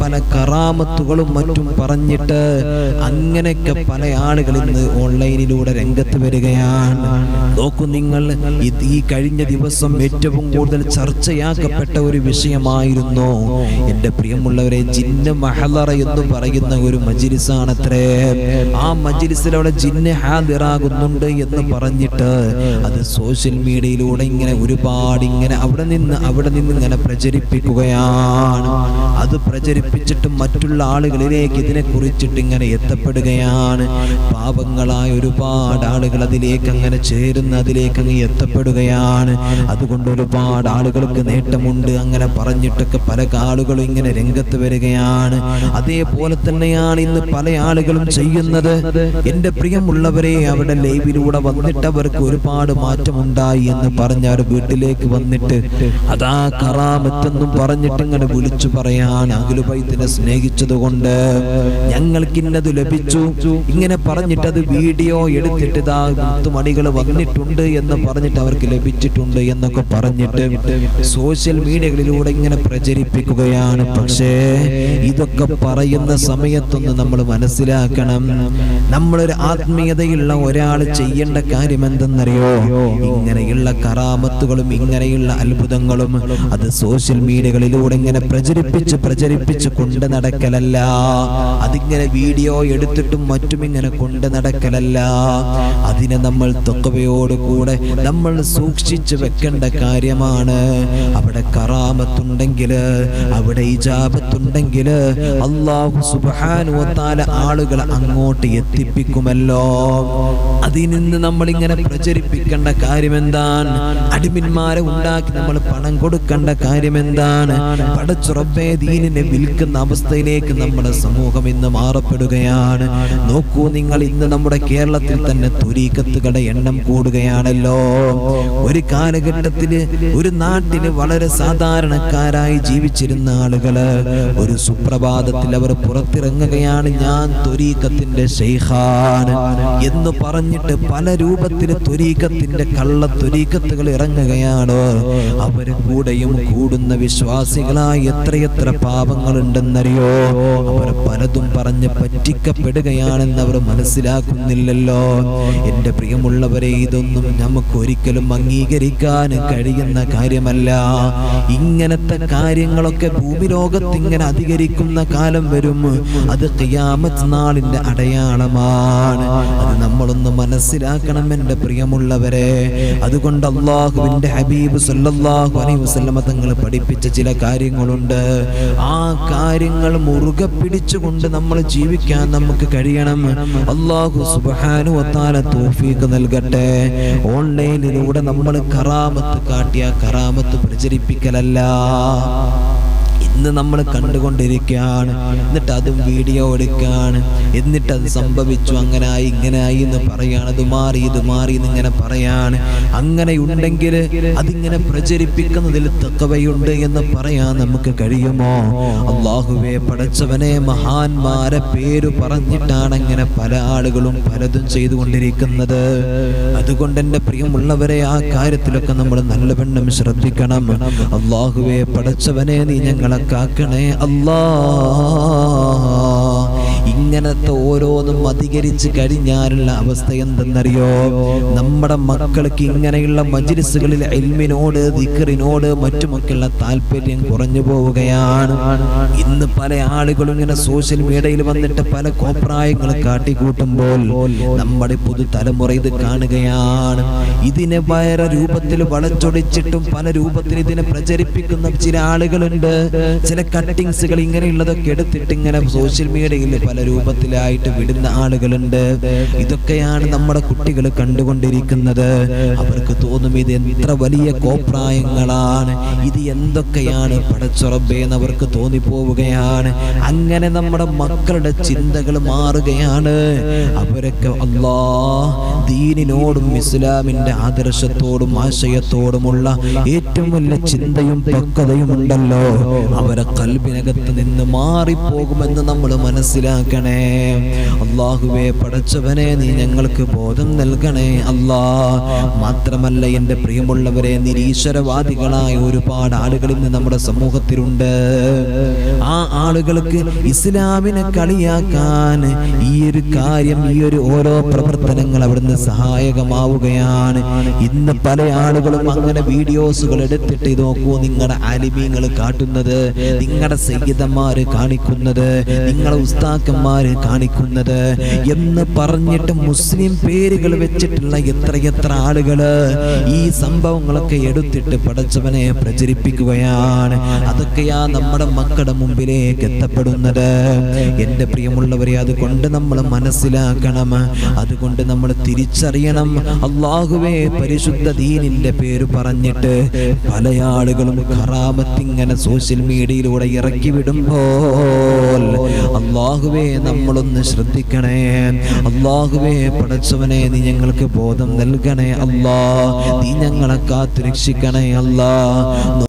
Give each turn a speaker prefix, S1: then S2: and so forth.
S1: പല കറാമത്തുകളും മറ്റും പറഞ്ഞിട്ട് അങ്ങനെയൊക്കെ പല ആളുകൾ ഇന്ന് ഓൺലൈനിലൂടെ രംഗത്ത് വരികയാണ്. നോക്കൂ നിങ്ങൾ, ഈ കഴിഞ്ഞ ദിവസം ഏറ്റവും കൂടുതൽ ചർച്ചയാക്കപ്പെട്ട ഒരു വിഷയമായിരുന്നു, എൻ്റെ പ്രിയമുള്ളവരെ, ജിന്ന് മഹലറ എന്ന് പറയുന്ന ഒരു മജ്‌ലിസാണത്രേ. ആ മജ്‌ലിസിലൂടെ ജിന്ന് ഹാദിറാകുന്നുണ്ട് എന്ന് പറഞ്ഞിട്ട് അത് സോഷ്യൽ മീഡിയയിലൂടെ ഇങ്ങനെ ഒരുപാട് ഇങ്ങനെ അവിടെ നിന്ന് ഇങ്ങനെ പ്രചരിപ്പിക്കുകയാണ്. അത് പ്രചരിപ്പിച്ചിട്ട് മറ്റുള്ള ആളുകളിലേക്ക് ഇതിനെ കുറിച്ചിട്ട് ഇങ്ങനെ എത്തപ്പെടുകയാണ്. പാപങ്ങളായ ഒരുപാട് ആളുകൾ അതിലേക്ക് അങ്ങനെ ചേരുന്ന, അതിലേക്ക് അങ്ങ് എത്തപ്പെടുകയാണ്. അതുകൊണ്ട് ഒരുപാട് ആളുകൾക്ക് നേട്ടമുണ്ട്. അങ്ങനെ പറഞ്ഞിട്ടൊക്കെ പല ആളുകളും ഇങ്ങനെ രംഗത്ത് വരികയാണ്. അതേപോലെ തന്നെയാണ് ഇന്ന് പല ആളുകളും ചെയ്യുന്നത്. എൻ്റെ പ്രിയമുള്ളവരെ, അവിടെ ലൈവിലൂടെ വന്നിട്ട് അവർക്ക് ഒരുപാട് മാറ്റമുണ്ടായി എന്ന് പറഞ്ഞ അവർ വീട്ടിലേക്ക് വന്നിട്ട് അതാ കറാമത്തെന്നും പറഞ്ഞിട്ട് ഇങ്ങനെ വിളിച്ചു പറയാണ്, അഹ്ലുൽ ബൈത്തിനെ സ്നേഹിച്ചത് കൊണ്ട് ഞങ്ങൾക്ക് ഇന്നത് ലഭിച്ചു ഇങ്ങനെ പറഞ്ഞിട്ട് അത് വീഡിയോ എടുത്തിട്ട് ഇതാ മുത്തുമണികൾ വന്നിട്ടുണ്ട് എന്ന് പറഞ്ഞിട്ട് അവർക്ക് ലഭിച്ചിട്ടുണ്ട് എന്നൊക്കെ പറഞ്ഞിട്ട് സോഷ്യൽ മീഡിയകളിലൂടെ ഇങ്ങനെ പ്രചരിപ്പിക്കുകയാണ്. പക്ഷേ ഇതൊക്കെ പറയുന്ന സമയത്തൊന്ന് നമ്മൾ മനസ്സിലാക്കണം, നമ്മളൊരു ആത്മീയതയുള്ള ഒരാൾ ചെയ്യേണ്ട കാര്യം എന്തെന്നറിയോ? ഇങ്ങനെയുള്ള കറാമത്തുകളും ഇങ്ങനെയുള്ള അത്ഭുതങ്ങളും അത് സോഷ്യൽ മീഡിയകളിലൂടെ ഇങ്ങനെ പ്രചരിപ്പിച്ച് കൊണ്ട് നടക്കലല്ല, അതിങ്ങനെ വീഡിയോ എടുത്തിട്ടും മറ്റും ഇങ്ങനെ കൊണ്ട് നടക്കലല്ല. അതിനെ നമ്മൾ തഖ്വയോട് കൂടെ നമ്മൾ സൂക്ഷിച്ചു വെക്കേണ്ട കാര്യമാണ്. അവിടെ കറാമത്തുണ്ടെങ്കിൽ, അവിടെ ഇജാബത്തുണ്ടെങ്കിൽ അല്ലാഹു സുബ്ഹാനഹു വ തആല ആളുകളെ അങ്ങോട്ട് എത്തിപ്പിക്കുമല്ലോ. അതിൽ നിന്ന് നമ്മളിങ്ങനെ പ്രചരിപ്പിക്കേണ്ട കാര്യം എന്താണ്? അടിമന്മാരെ ഉണ്ടാക്കി നമ്മൾ പണം കൊടുക്കേണ്ട കാര്യം എന്താണ്? പടച്ച റബ്ബേ, ദീനിനെ വിൽക്കുന്ന അവസ്ഥയിലേക്ക് നമ്മുടെ സമൂഹം ഇന്ന് മാറപ്പെടുകയാണ്. നോക്കൂ നിങ്ങൾ, ഇന്ന് നമ്മുടെ കേരളത്തിൽ തന്നെ തുരീഖത്തുകളുടെ എണ്ണം കൂടുകയാണല്ലോ. ഒരു കാലഘട്ടത്തില് ഒരു നാട്ടില് വളരെ സാധാരണക്കാരായി ജീവിച്ചിരുന്ന ആളുകള് ഒരു സുപ്രഭാതത്തിൽ അവർ പുറത്തിറങ്ങുകയാണ്, ഞാൻ തുരീഖത്തിന്റെ ശൈഖാണ് എന്ന് പറഞ്ഞിട്ട് പല രൂപത്തിൽ തുരീഖത്തിന്റെ കള്ള തുരീഖത്തുകൾ ഇറങ്ങുകയാണ്. അവര് കൂടെയും കൂടുന്ന വിശ്വാസികളായി എത്രയെത്ര പാപങ്ങളുണ്ടെന്നറിയോ? അവർ പലതും പറഞ്ഞ് പറ്റിക്കപ്പെടുകയാണെന്ന് അവർ മനസ്സിലാക്കുന്നില്ലല്ലോ. എൻ്റെ പ്രിയമുള്ളവരെ, ഇതൊന്നും നമുക്ക് ഒരിക്കലും അംഗീകരിക്കാൻ കഴിയുന്ന കാര്യമല്ല. ഇങ്ങനത്തെ കാര്യങ്ങളൊക്കെ ഭൂമിലോകത്ത് ഇങ്ങനെ അധികരിക്കുന്ന കാലം വരും. അത് ഖിയാമത്ത് നാളിന്റെ അടയാളമാണ്. അത് നമ്മളൊന്ന് മനസ്സിലാക്കണം എൻ്റെ പ്രിയമുള്ളവരെ. അതുകൊണ്ട് അല്ലാഹുവിൻ്റെ ഹബീബ് സല്ലല്ലാഹു അലൈഹി വസല്ലമ തങ്ങൾ പഠിപ്പിച്ച ചില കാര്യങ്ങളുണ്ട്. ആ കാര്യങ്ങൾ മുറുകെ പിടിച്ചുകൊണ്ട് നമ്മൾ ജീവിക്കാൻ നമുക്ക് കഴിയണം. അല്ലാഹു സുബ്ഹാനഹു വ തആല തൗഫീഖ് നൽകട്ടെ. ഓൺലൈനിലൂടെ നമ്മൾ കറാമത്ത് കാട്ടിയ കറാമത്ത് പ്രചരിപ്പിക്കലല്ല. ഇന്ന് നമ്മൾ കണ്ടുകൊണ്ടിരിക്കുകയാണ്, എന്നിട്ട് അതും വീഡിയോ എടുക്കുകയാണ്, എന്നിട്ട് അത് സംഭവിച്ചു, അങ്ങനായി ഇങ്ങനായി എന്ന് പറയാണ്, അത് മാറി ഇത് മാറി എന്നിങ്ങനെ പറയാണ്. അങ്ങനെ ഉണ്ടെങ്കിൽ അതിങ്ങനെ പ്രചരിപ്പിക്കുന്നതിൽ തഖ്വയുണ്ട് എന്ന് പറയാൻ നമുക്ക് കഴിയുമോ? അല്ലാഹുവേ, പടച്ചവനെ, മഹാന്മാരെ പേര് പറഞ്ഞിട്ടാണ് അങ്ങനെ പല ആളുകളും പലതും ചെയ്തുകൊണ്ടിരിക്കുന്നത്. അതുകൊണ്ട് എൻ്റെ പ്രിയമുള്ളവരെ, ആ കാര്യത്തിലൊക്കെ നമ്മൾ നല്ലവണ്ണം ശ്രദ്ധിക്കണം. അല്ലാഹുവേ, പടച്ചവനെ, നീ ഞങ്ങളെ കാക്കണേ അല്ലാ. ഇങ്ങനത്തെ ഓരോന്നും അധികരിച്ച് കഴിഞ്ഞാലുള്ള അവസ്ഥ എന്തെന്നറിയോ? നമ്മുടെ മക്കൾക്ക് ഇങ്ങനെയുള്ള മജ്‌ലിസുകളിൽ ഇൽമിനോട് ദിക്റിനോട് മറ്റുമൊക്കെയുള്ള താല്പര്യം കുറഞ്ഞു പോവുകയാണ്. ഇന്ന് പല ആളുകളും ഇങ്ങനെ സോഷ്യൽ മീഡിയയിൽ വന്നിട്ട് പല കോപ്രായങ്ങൾ കാട്ടിക്കൂട്ടുമ്പോൾ നമ്മുടെ പുതുതലമുറ ഇത് കാണുകയാണ്. ഇതിനെ വേറെ രൂപത്തിൽ വളച്ചൊടിച്ചിട്ടും പല രൂപത്തിൽ ഇതിനെ പ്രചരിപ്പിക്കുന്ന ചില ആളുകളുണ്ട്. ചില കട്ടിങ്സുകൾ ഇങ്ങനെയുള്ളതൊക്കെ എടുത്തിട്ട് ഇങ്ങനെ സോഷ്യൽ മീഡിയയിൽ പല രൂപത്തിലായിട്ട് വിടുന്ന ആളുകളുണ്ട്. ഇതൊക്കെയാണ് നമ്മുടെ കുട്ടികൾ കണ്ടുകൊണ്ടിരിക്കുന്നത്. അവർക്ക് തോന്നും ഇത് എത്ര വലിയ കോപ്രായങ്ങളാണ്, ഇത് എന്തൊക്കെയാണ് പടച്ച റബ്ബേ എന്ന് അവർക്ക് തോന്നിപ്പോവുകയാണ്. അങ്ങനെ നമ്മുടെ മക്കളുടെ ചിന്തകൾ മാറുകയാണ്. അവരൊക്കെ അല്ലാഹ് ദീനിനോടും ഇസ്ലാമിന്റെ ആദർശത്തോടും ആശയത്തോടുമുള്ള ഏറ്റവും വലിയ ചിന്തയും പക്വതയും ഉണ്ടല്ലോ, അവരെ ഖൽബിനകത്ത് നിന്ന് മാറിപ്പോകുമെന്ന് നമ്മൾ മനസ്സിലാക്കണേ. നൽകണേ. അല്ലാഹുവേ പടച്ചവനെ നീ ഞങ്ങൾക്ക് ബോധം നൽകണേ അല്ലാ. മാത്രമല്ല എൻ്റെ പ്രിയമുള്ളവരെ, നിരീശ്വരവാദികളായ ഒരുപാട് ആളുകൾ ഇന്ന് നമ്മുടെ സമൂഹത്തിലുണ്ട്. ആ ആളുകൾക്ക് ഇസ്ലാമിനെ കളിയാക്കാൻ ഈ ഒരു കാര്യം, ഈ ഒരു ഓരോ പ്രവർത്തനങ്ങൾ അവിടുന്ന് സഹായകമാവുകയാണ്. ഇന്ന് പല ആളുകളും അങ്ങനെ വീഡിയോസുകൾ എടുത്തിട്ട് നോക്കൂ, നിങ്ങളുടെ ആലിമീങ്ങൾ കാട്ടുന്നത്, നിങ്ങളുടെ സയ്യിദന്മാര് കാണിക്കുന്നത്, നിങ്ങളുടെ ഉസ്താക്കന്മാര് കാണിക്കുന്നത് എന്ന് പറഞ്ഞിട്ട് മുസ്ലിം പേരുകൾ വെച്ചിട്ടുള്ള എത്രയെത്ര ആളുകള് ഈ സംഭവങ്ങളൊക്കെ എടുത്തിട്ട് പടച്ചവനെ പ്രചരിപ്പിക്കുകയാണ്. അതൊക്കെയാ നമ്മുടെ മക്കളുടെ മുമ്പിലേക്ക് എത്തപ്പെടുന്നത്. എൻ്റെ പ്രിയമുള്ളവരെ, അതുകൊണ്ട് നമ്മൾ മനസ്സിലാക്കണം, അതുകൊണ്ട് നമ്മൾ തിരിച്ചറിയണം. അല്ലാഹുവേ പരിശുദ്ധ ദീനിന്റെ പേര് പറഞ്ഞിട്ട് പല ആളുകളും കറാമത്ത് ഇങ്ങനെ സോഷ്യൽ മീഡിയയിലൂടെ ഇറക്കി വിടുമ്പോൾ അല്ലാഹുവേ നമ്മളൊന്ന് ശ്രദ്ധിക്കണേ. അല്ലാഹുവേ പടച്ചവനെ നീ ഞങ്ങൾക്ക് ബോധം നൽകണേ അല്ലാ. നീ ഞങ്ങളെ കാത്തു രക്ഷിക്കണേ അല്ലാ.